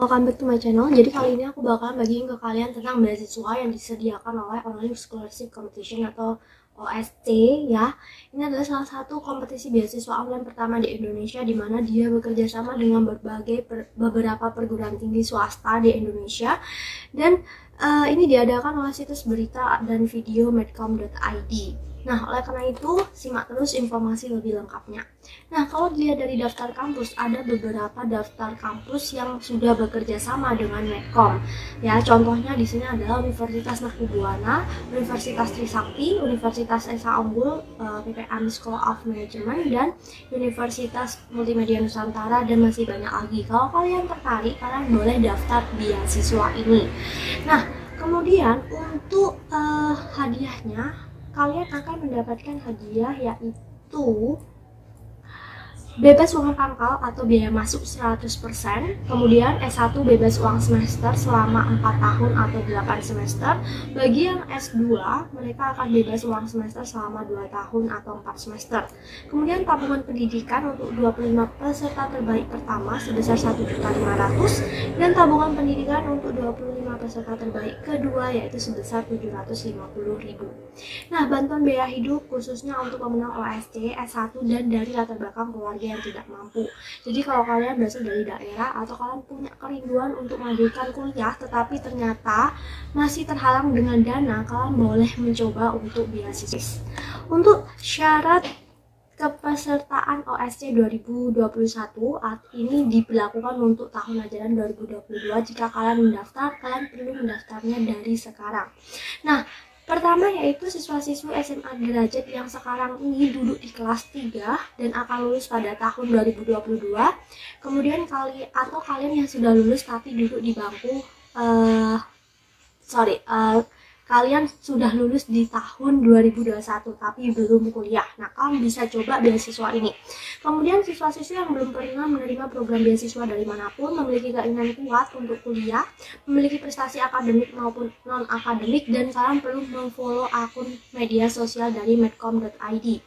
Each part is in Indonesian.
Welcome back to my channel. Jadi kali ini aku bakalan bagiin ke kalian tentang beasiswa yang disediakan oleh Online Scholarship Competition atau OSC ya. Ini adalah salah satu kompetisi beasiswa online pertama di Indonesia, di mana dia bekerja sama dengan beberapa perguruan tinggi swasta di Indonesia, dan ini diadakan oleh situs berita dan video medcom.id. Nah, oleh karena itu, simak terus informasi lebih lengkapnya. Nah, kalau dilihat dari daftar kampus, ada beberapa daftar kampus yang sudah bekerja sama dengan Medcom. Ya, contohnya di sini adalah Universitas Mercubuana, Universitas Trisakti, Universitas Esa Unggul, PPM School of Management, dan Universitas Multimedia Nusantara, dan masih banyak lagi. Kalau kalian tertarik, kalian boleh daftar beasiswa ini. Nah, kemudian untuk hadiahnya, kalian akan mendapatkan hadiah yaitu bebas uang pangkal atau biaya masuk 100%, kemudian S1 bebas uang semester selama 4 tahun atau 8 semester. Bagi yang S2, mereka akan bebas uang semester selama 2 tahun atau 4 semester. Kemudian tabungan pendidikan untuk 25 peserta terbaik pertama sebesar 1.500.000 dan tabungan pendidikan untuk 25 peserta terbaik kedua yaitu sebesar 750.000. Nah, bantuan biaya hidup khususnya untuk pemenang OSC, S1 dan dari latar belakang keluarga yang tidak mampu. Jadi kalau kalian berasal dari daerah atau kalian punya kerinduan untuk melanjutkan kuliah tetapi ternyata masih terhalang dengan dana, kalian boleh mencoba untuk beasiswa. Untuk syarat kepesertaan OSC 2021 ini diberlakukan untuk tahun ajaran 2022. Jika kalian mendaftar, kalian perlu mendaftarnya dari sekarang. Nah, pertama yaitu siswa-siswi SMA derajat yang sekarang ini duduk di kelas 3 dan akan lulus pada tahun 2022. Kemudian kalian yang sudah lulus tapi duduk di bangku kalian sudah lulus di tahun 2021 tapi belum kuliah. Nah, kalian bisa coba beasiswa ini. Kemudian siswa-siswi yang belum pernah menerima program beasiswa dari manapun, memiliki keinginan kuat untuk kuliah, memiliki prestasi akademik maupun non-akademik, dan kalian perlu memfollow akun media sosial dari medcom.id.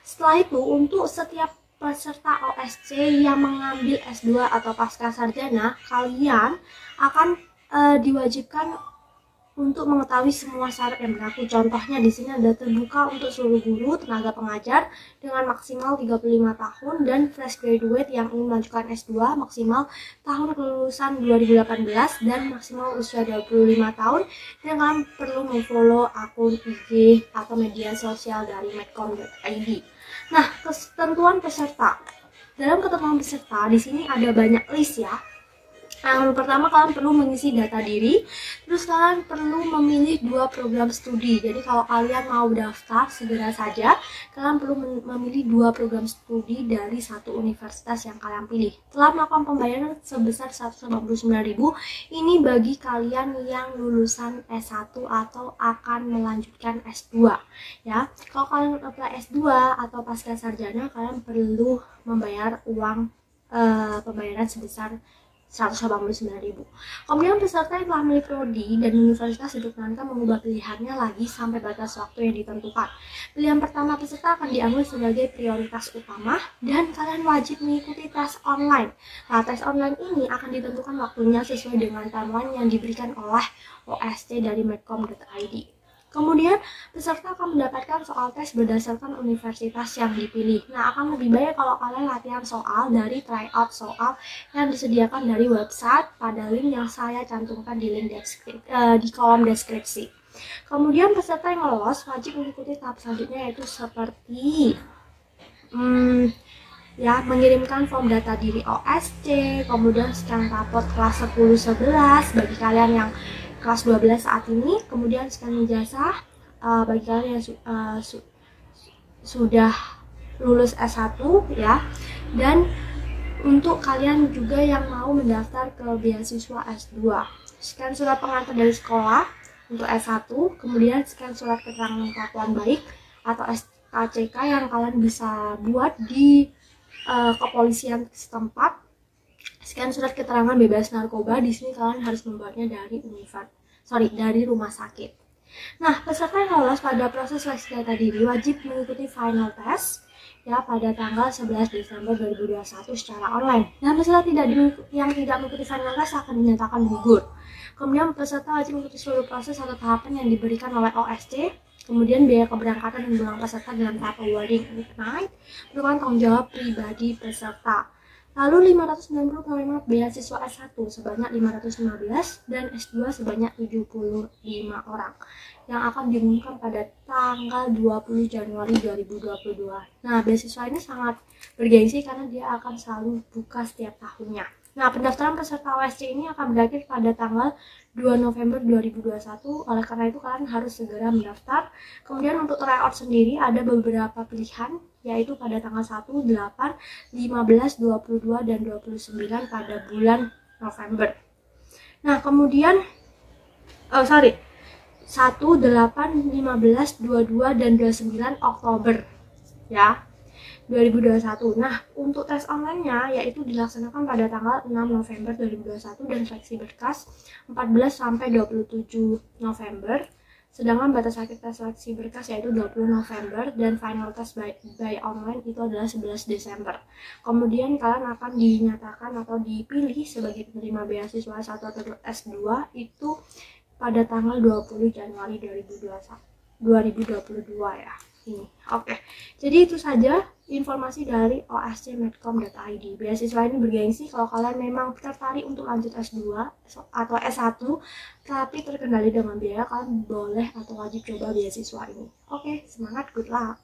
Setelah itu, untuk setiap peserta OSC yang mengambil S2 atau pasca sarjana, kalian akan diwajibkan untuk mengetahui semua syarat yang berlaku. Contohnya di sini ada terbuka untuk seluruh guru, tenaga pengajar dengan maksimal 35 tahun, dan fresh graduate yang ingin melanjutkan S2 maksimal tahun kelulusan 2018 dan maksimal usia 25 tahun. Dan kalian perlu memfollow akun IG atau media sosial dari medcom.id. Nah, ketentuan peserta. Dalam ketentuan peserta di sini ada banyak list ya. Yang pertama, kalian perlu mengisi data diri, terus kalian perlu memilih 2 program studi. Jadi kalau kalian mau daftar, segera saja kalian perlu memilih 2 program studi dari satu universitas yang kalian pilih. Telah melakukan pembayaran sebesar 189.000, ini bagi kalian yang lulusan S1 atau akan melanjutkan S2 ya. Kalau kalian apply S2 atau pasca sarjana, kalian perlu membayar uang pembayaran sebesar 189.000. Kemudian peserta yang telah memilih prodi dan universitas diperkenankan mengubah pilihannya lagi sampai batas waktu yang ditentukan. Pilihan pertama peserta akan diambil sebagai prioritas utama dan kalian wajib mengikuti tes online. Nah, tes online ini akan ditentukan waktunya sesuai dengan timeline yang diberikan oleh OSC dari medcom.id. Kemudian, peserta akan mendapatkan soal tes berdasarkan universitas yang dipilih. Nah, akan lebih baik kalau kalian latihan soal dari tryout soal yang disediakan dari website pada link yang saya cantumkan di link di kolom deskripsi. Kemudian, peserta yang lolos wajib mengikuti tahap selanjutnya, yaitu seperti mengirimkan form data diri OSC, kemudian scan raport kelas 10-11 bagi kalian yang kelas 12 saat ini, kemudian scan ijazah bagi kalian yang sudah lulus S1 ya, dan untuk kalian juga yang mau mendaftar ke beasiswa S2, scan surat pengantar dari sekolah untuk S1, kemudian scan surat keterangan kelakuan baik atau SKCK yang kalian bisa buat di kepolisian setempat. Scan surat keterangan bebas narkoba, di sini kalian harus membuatnya dari rumah sakit. Nah, peserta yang lolos pada proses seleksi data diri wajib mengikuti final test ya pada tanggal 11 Desember 2021 secara online. Dan peserta yang tidak mengikuti final test akan dinyatakan gugur. Kemudian peserta wajib mengikuti seluruh proses atau tahapan yang diberikan oleh OSC. Kemudian biaya keberangkatan dan pulang peserta dalam tahap awarding night merupakan tanggung jawab pribadi peserta. Lalu 590 penerima beasiswa S1 sebanyak 515 dan S2 sebanyak 75 orang yang akan diumumkan pada tanggal 20 Januari 2022. Nah, beasiswa ini sangat bergengsi karena dia akan selalu buka setiap tahunnya. Nah, pendaftaran peserta OSC ini akan berakhir pada tanggal 2 November 2021. Oleh karena itu, kalian harus segera mendaftar. Kemudian untuk tryout sendiri ada beberapa pilihan, yaitu pada tanggal 1, 8, 15, 22, dan 29 pada bulan November. Nah, kemudian 1, 8, 15, 22, dan 29 Oktober ya 2021. Nah, untuk tes online-nya yaitu dilaksanakan pada tanggal 6 November 2021 dan seleksi berkas 14 sampai 27 November. Sedangkan batas akhir tes seleksi berkas yaitu 20 November dan final test by online itu adalah 11 Desember. Kemudian kalian akan dinyatakan atau dipilih sebagai penerima beasiswa S1 atau S2 itu pada tanggal 20 Januari 2022 ya. Ini. Oke. Jadi itu saja informasi dari oscmedcom.id. Beasiswa ini bergengsi kalau kalian memang tertarik untuk lanjut S2 atau S1 tapi terkendali dengan biaya, kalian boleh atau wajib coba beasiswa ini. Oke, semangat, good luck.